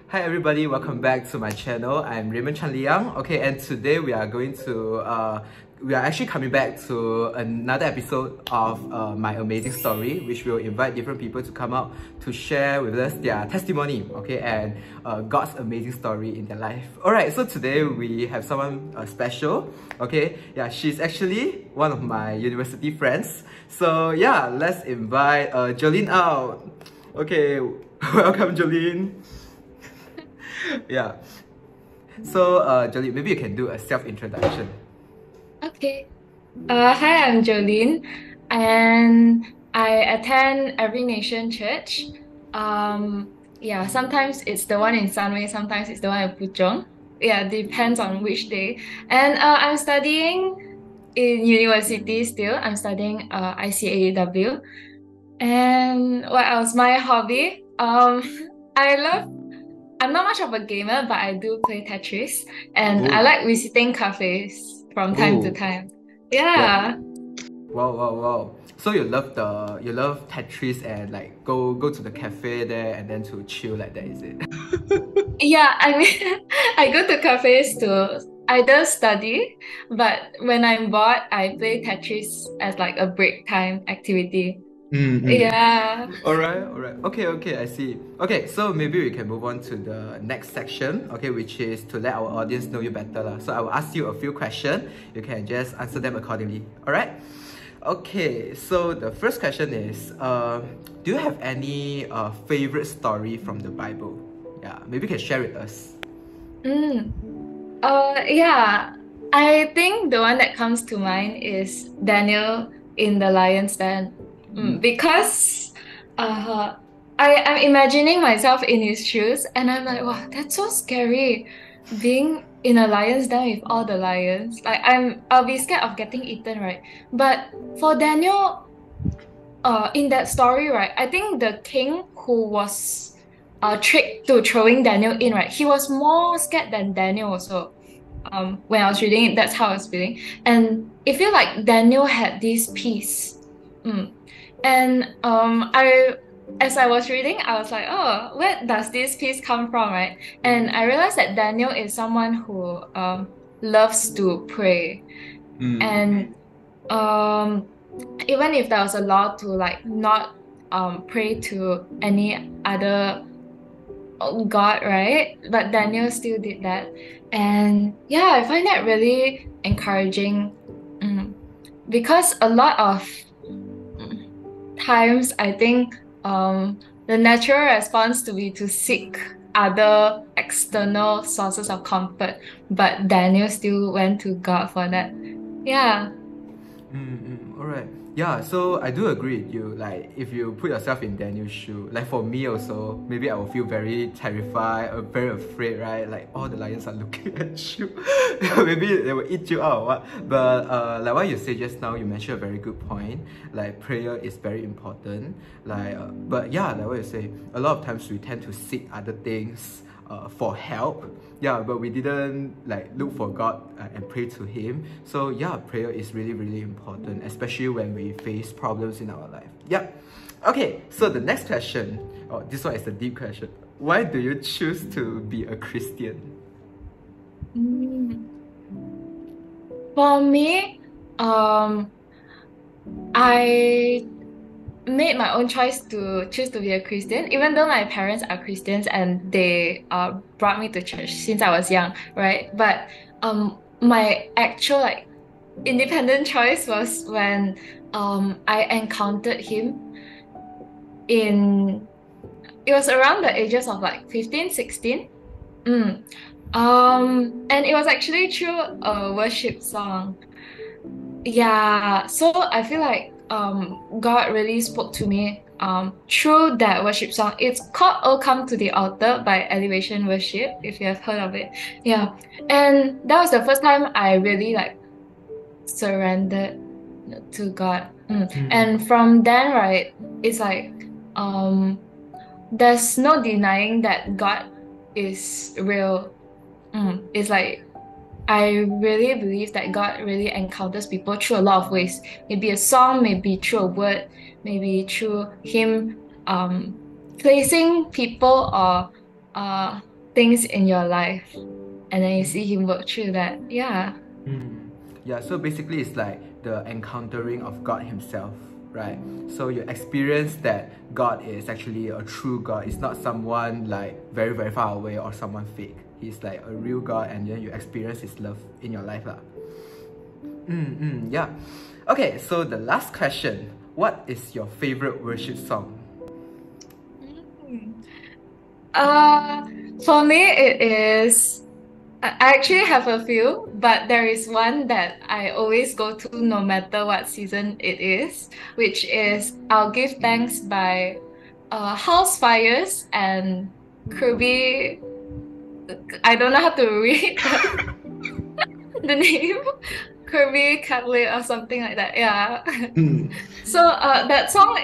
Hi everybody, welcome back to my channel. I'm Raymond Chan Liang. Okay, and today we are going to we are actually coming back to another episode of my amazing story, which will invite different people to come out to share with us their testimony, okay, and God's amazing story in their life. Alright, so today we have someone special, okay. Yeah, she's actually one of my university friends. So yeah, let's invite Jolene out. Okay, welcome Jolene. Yeah. So, Jolene, maybe you can do a self-introduction. Okay. Hi, I'm Jolene, and I attend Every Nation Church. Yeah, sometimes it's the one in Sunway, sometimes it's the one in Puchong. Yeah, depends on which day. And I'm studying in university still. I'm studying ICAEW. And what else? My hobby. I love I'm not much of a gamer, but I do play Tetris, and I Oh, like visiting cafes from time to oh, time. wow, Yeah. wow, wow, wow. So you love Tetris and like go to the cafe there and then to chill like that, is it? Yeah, I mean, I go to cafes to either study, but when I'm bored, I play Tetris as like a break time activity. Mm-hmm. Yeah. Alright, alright. Okay, okay, I see. Okay, so maybe we can move on to the next section, okay, which is to let our audience know you better. Lah. So I will ask you a few questions. You can just answer them accordingly. Alright? Okay, so the first question is, do you have any favorite story from the Bible? Yeah, maybe you can share with us. Mm. Yeah. I think the one that comes to mind is Daniel in the lion's den. Because uh I'm imagining myself in his shoes and I'm like, wow, that's so scary. Being in a lion's den with all the lions. Like I'll be scared of getting eaten, right? But for Daniel, in that story, right, I think the king who was tricked to throwing Daniel in, right, he was more scared than Daniel also. When I was reading it, that's how I was feeling. And it feel like Daniel had this peace. Mm. And as I was reading, I was like, oh, where does this peace come from, right? And I realized that Daniel is someone who loves to pray. Mm. And um even if there was a law to like not pray to any other god, right? But Daniel still did that. And yeah, I find that really encouraging. Mm. Because a lot of mm, times I think the natural response to be to seek other external sources of comfort, but Daniel still went to God for that. Yeah. Alright. Yeah, so I do agree with you. Like, if you put yourself in Daniel's shoe, like for me also, maybe I will feel very terrified or very afraid, right? Like, all the lions are looking at you. Maybe they will eat you out or what. But like what you said just now, you mentioned a very good point. Like, prayer is very important. Like, but yeah, like what you say, a lot of times we tend to seek other things for help. Yeah, but we didn't like look for God and pray to Him. So yeah, prayer is really, really important, especially when we face problems in our life. Yeah. Okay, so the next question, oh, this one is a deep question. Why do you choose to be a Christian? Mm. For me, um, I made my own choice to choose to be a Christian, even though my parents are Christians and they brought me to church since I was young, right? But my actual like independent choice was when I encountered him in it was around the ages of like 15, 16. Mm. And it was actually through a worship song. Yeah, so I feel like God really spoke to me through that worship song. It's called "Oh Come to the Altar" by Elevation Worship, if you have heard of it. Yeah. And that was the first time I really like surrendered to God. And from then, right, it's like um there's no denying that God is real. It's like I really believe that God really encounters people through a lot of ways. Maybe a song, maybe through a word, maybe through Him placing people or things in your life, and then you see him work through that. Yeah. Yeah, so basically it's like the encountering of God himself, right? So you experience that God is actually a true God. It's not someone like very, very far away or someone fake. He's like a real God, and then you experience his love in your life lah. Yeah. Okay, so the last question. What is your favorite worship song? For me, it is. I actually have a few, but there is one that I always go to no matter what season it is, which is I'll Give Thanks by House Fires and Kirby. I don't know how to read the name. Kirby Catholic or something like that. Yeah. So that song,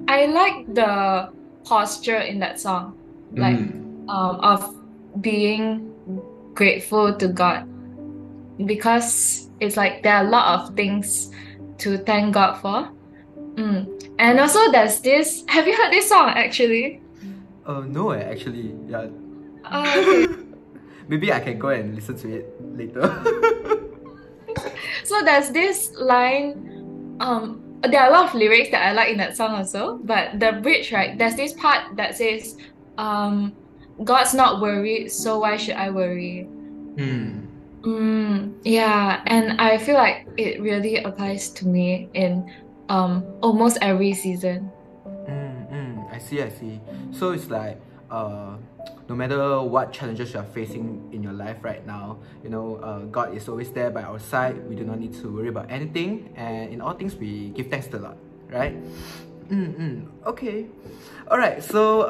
I like the posture in that song, like of being grateful to God, because it's like there are a lot of things to thank God for. And also there's this, have you heard this song actually? No, actually, yeah. Okay. Maybe I can go and listen to it later. So there's this line, there are a lot of lyrics that I like in that song also, but the bridge, right, there's this part that says, God's not worried, so why should I worry? Yeah, and I feel like it really applies to me in almost every season. I see. So it's like no matter what challenges you are facing in your life right now, you know, God is always there by our side. We do not need to worry about anything, and in all things we give thanks to God, right? Okay. Alright, so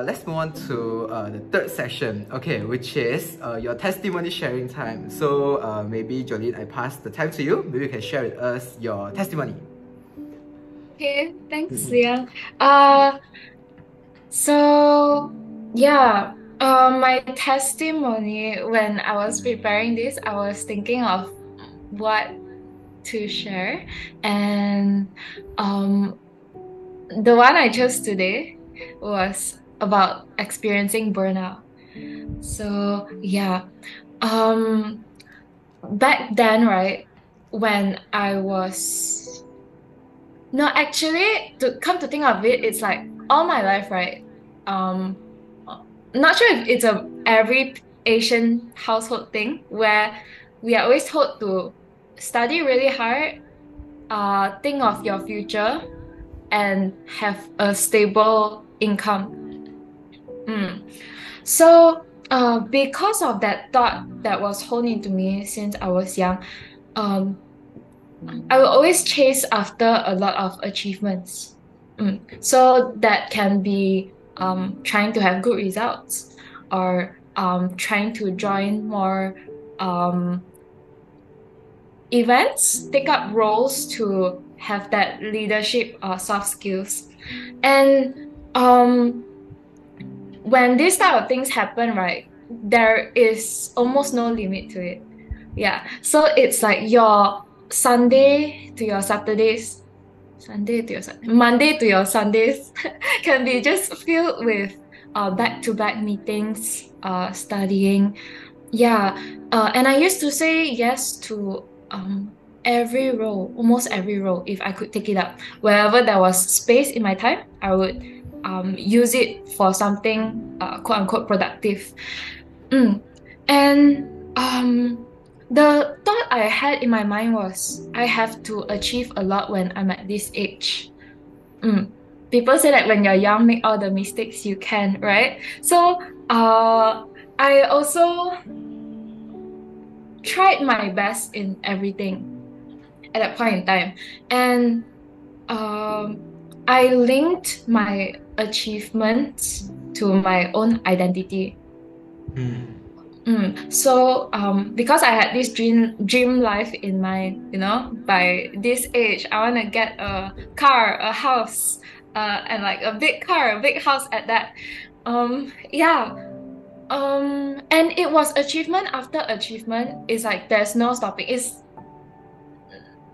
let's move on to the third session, okay, which is your testimony sharing time. So maybe Jolene, I pass the time to you. Maybe you can share with us your testimony. Okay, thanks, Liang. So yeah, my testimony, when I was preparing this, I was thinking of what to share, and the one I chose today was about experiencing burnout. So yeah, back then, right, when I was no, actually, to come to think of it, it's like all my life, right? Not sure if it's a every Asian household thing where we are always told to study really hard, think of your future, and have a stable income. So, because of that thought that was honed into me since I was young, I will always chase after a lot of achievements. So that can be trying to have good results, or trying to join more events, take up roles to have that leadership or soft skills. And when these type of things happen, right, there is almost no limit to it. Yeah. So it's like your Sunday to your Saturdays, Monday to your Sundays can be just filled with back-to-back meetings, studying. Yeah. And I used to say yes to every role, almost every role, if I could take it up. Wherever there was space in my time, I would use it for something quote-unquote productive. And the thought I had in my mind was, I have to achieve a lot when I'm at this age. People say that when you're young, make all the mistakes you can, right? So I also tried my best in everything at that point in time. And I linked my achievements to my own identity. So because I had this dream life in mind, you know, by this age I want to get a car, a house, and like a big car, a big house at that. Yeah. And it was achievement after achievement. It's like there's no stopping. It's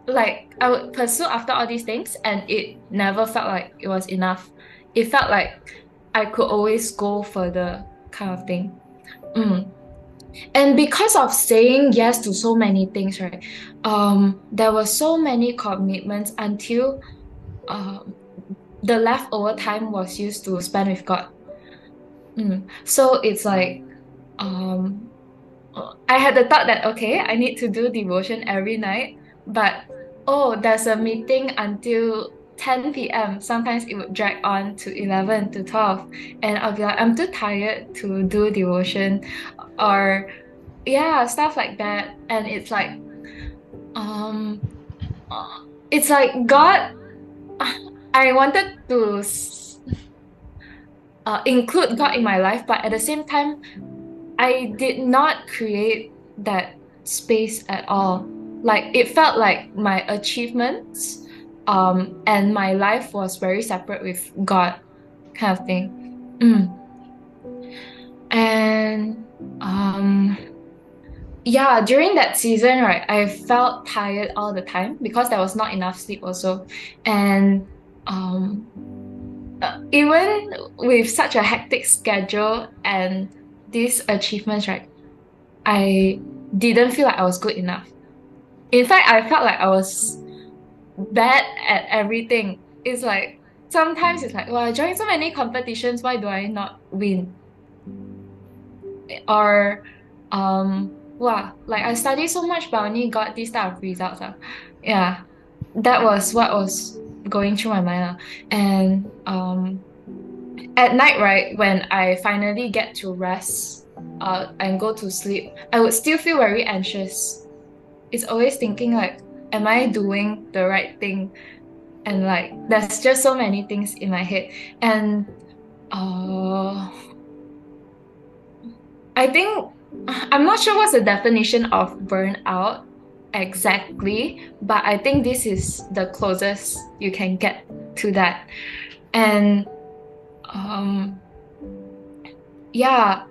like I would pursue after all these things, and it never felt like it was enough. It felt like I could always go further, kind of thing. Mm. And because of saying yes to so many things, right? There were so many commitments until the leftover time was used to spend with God. So it's like um I had the thought that okay, I need to do devotion every night, but oh, there's a meeting until 10 p.m. Sometimes it would drag on to 11 to 12, and I'll be like, I'm too tired to do devotion, or yeah, stuff like that. And um, it's like God. I wanted to include God in my life, but at the same time, I did not create that space at all. Like it felt like my achievements and my life was very separate with God kind of thing. And yeah, during that season, right, I felt tired all the time because there was not enough sleep also. And even with such a hectic schedule and these achievements, right, I didn't feel like I was good enough. In fact, I felt like I was bad at everything. It's like sometimes it's like, well, I joined so many competitions, why do I not win? Or wow, like I studied so much but I only got this type of results. Yeah, that was what was going through my mind. And at night, right, when I finally get to rest and go to sleep, I would still feel very anxious. It's always thinking like, am I doing the right thing? And like there's just so many things in my head. And I think I'm not sure what's the definition of burnout exactly, but I think this is the closest you can get to that. And yeah,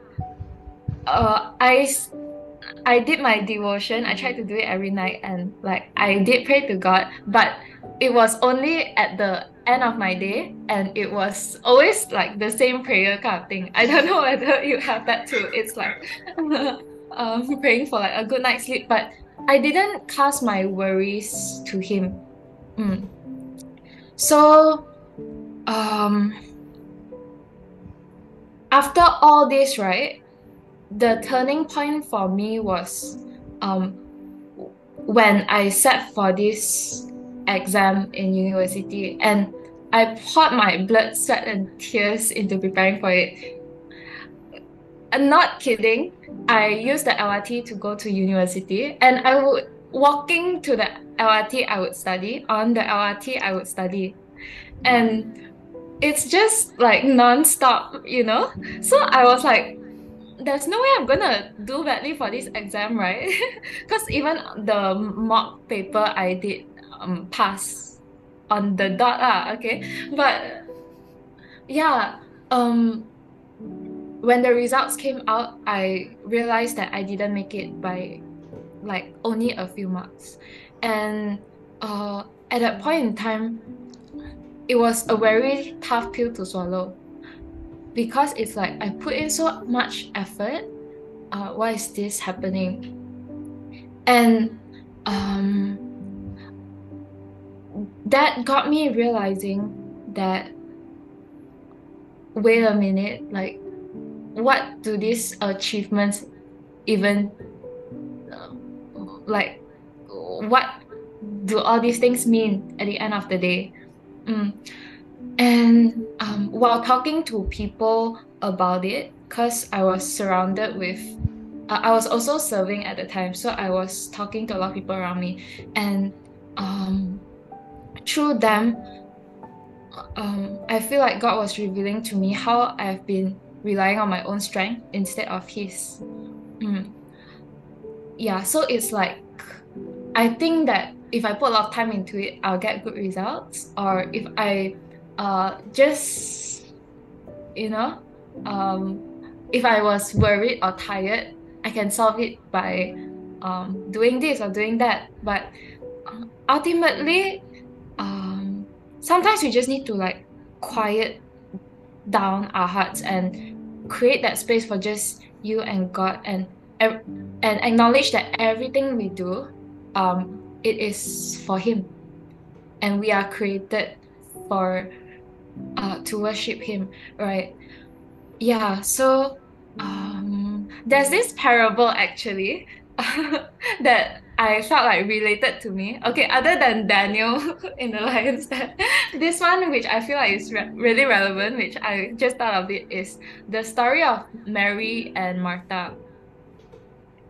I did my devotion. I tried to do it every night, and like I did pray to God, but it was only at the end of my day, and it was always like the same prayer kind of thing. I don't know whether you have that too. It's like praying for like a good night's sleep, but I didn't cast my worries to Him. So after all this, right, the turning point for me was when I sat for this exam in university, and I poured my blood, sweat, and tears into preparing for it. I'm not kidding. I used the LRT to go to university, and I would walking to the LRT, I would study. On the LRT, I would study. And it's just like non-stop, you know? So I was like, there's no way I'm gonna do badly for this exam, right? Because even the mock paper I did pass on the dot, okay? But yeah, when the results came out, I realized that I didn't make it by like only a few marks. And at that point in time, it was a very tough pill to swallow because it's like I put in so much effort. Why is this happening? And that got me realizing that, wait a minute, like what do these achievements even like, what do all these things mean at the end of the day? And while talking to people about it, because I was surrounded with I was also serving at the time, so I was talking to a lot of people around me, and through them I feel like God was revealing to me how I've been relying on my own strength instead of His. Yeah, so it's like I think that if I put a lot of time into it, I'll get good results. Or if I just, you know, if I was worried or tired, I can solve it by doing this or doing that. But ultimately, sometimes we just need to quiet down our hearts and create that space for just you and God, and acknowledge that everything we do, it is for Him, and we are created for to worship Him, right? Yeah. So there's this parable actually that I felt like related to me. Okay, other than Daniel in the lion's den, this one which I feel like is really relevant, which I just thought of it, is the story of Mary and Martha.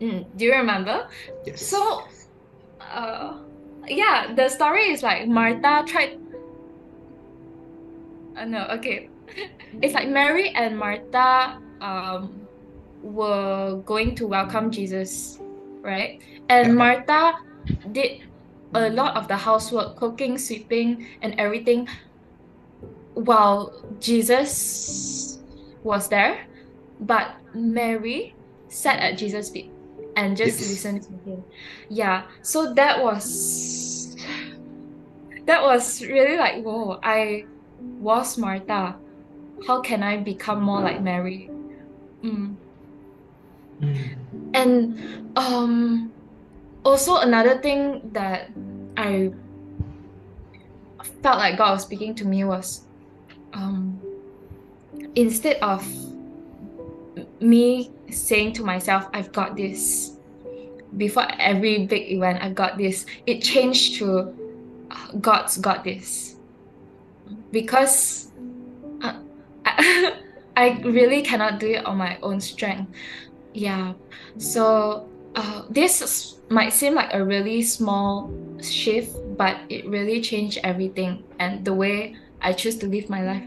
Do you remember? Yes. So, yeah, the story is like Martha tried. No, okay. It's like Mary and Martha were going to welcome Jesus, right? And Yeah. Martha did a lot of the housework, cooking, sweeping, and everything while Jesus was there. But Mary sat at Jesus' feet and just Yes. listened to him. Yeah. So that was really like, whoa, I was Martha. How can I become more like Mary? And also another thing that I felt like God was speaking to me was instead of me saying to myself, I've got this, before every big event, I've got this, it changed to God's got this. Because I really cannot do it on my own strength. Yeah. So this might seem like a really small shift, but it really changed everything and the way I choose to live my life.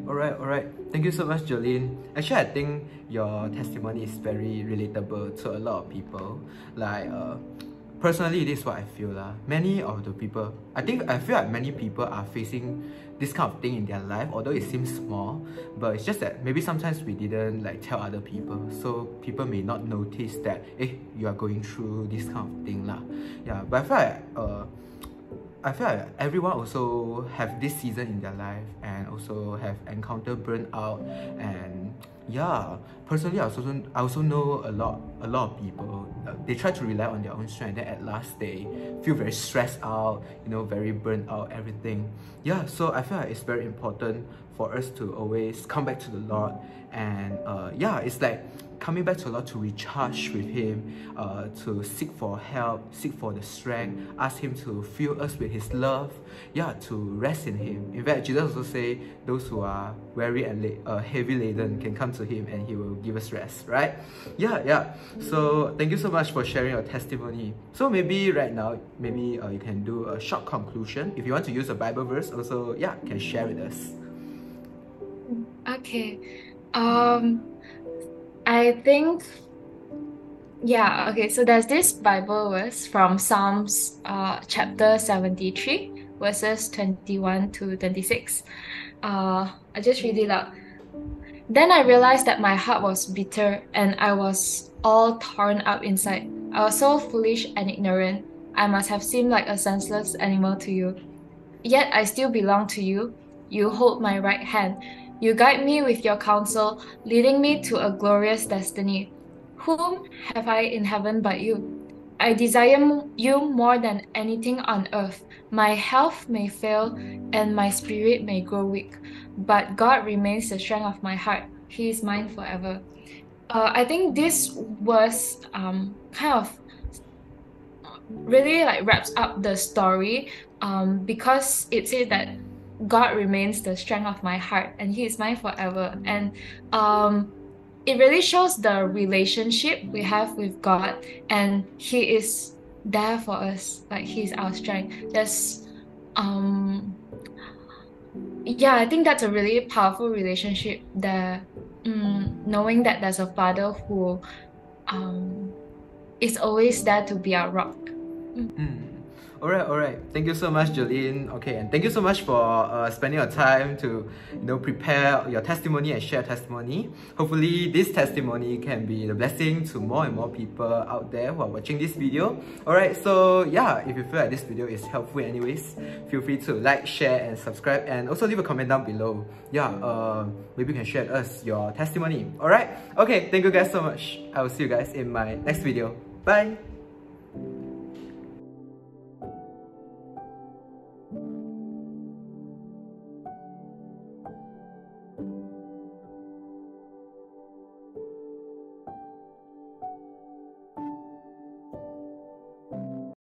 All right. Thank you so much, Jolene. Actually, I think your testimony is very relatable to a lot of people. Like, personally, this is what I feel lah. Many of the people, I feel like many people are facing this kind of thing in their life, although it seems small, but it's just that maybe sometimes we didn't like tell other people, so people may not notice that you are going through this kind of thing lah. Yeah, but I feel like everyone also have this season in their life and also have encountered burnout. And yeah, personally I also know a lot of people, they try to rely on their own strength, then at last they feel very stressed out, very burnt out, everything. Yeah, so I feel like it's very important for us to always come back to the Lord. And yeah, it's like coming back to the Lord to recharge with Him, to seek for help, seek for the strength, ask Him to fill us with His love, yeah, to rest in Him. In fact, Jesus also say those who are weary and heavy laden can come to Him and He will give us rest, right? Yeah. So thank you so much for sharing your testimony. So maybe right now, you can do a short conclusion. If you want to use a Bible verse also, yeah, you can share with us. Okay. I think, yeah, okay, so there's this Bible verse from Psalms chapter 73, verses 21 to 26. I just read it out. Then I realized that my heart was bitter and I was all torn up inside. I was so foolish and ignorant. I must have seemed like a senseless animal to you. Yet I still belong to you. You hold my right hand. You guide me with your counsel, leading me to a glorious destiny. Whom have I in heaven but you? I desire you more than anything on earth. My health may fail and my spirit may grow weak, but God remains the strength of my heart. He is mine forever. I think this was kind of really like wraps up the story, because it says that God remains the strength of my heart and He is mine forever. And it really shows the relationship we have with God, and He is there for us, like He's our strength. Yeah, I think that's a really powerful relationship there. Knowing that there's a Father who is always there to be our rock. Alright. Thank you so much, Jolene. Okay, and thank you so much for spending your time to prepare your testimony and share testimony. Hopefully, this testimony can be the blessing to more and more people out there who are watching this video. Alright, so yeah, if you feel like this video is helpful anyways, feel free to like, share, and subscribe, and also leave a comment down below. Yeah, maybe you can share with us your testimony. Alright, okay, thank you guys so much. I will see you guys in my next video. Bye.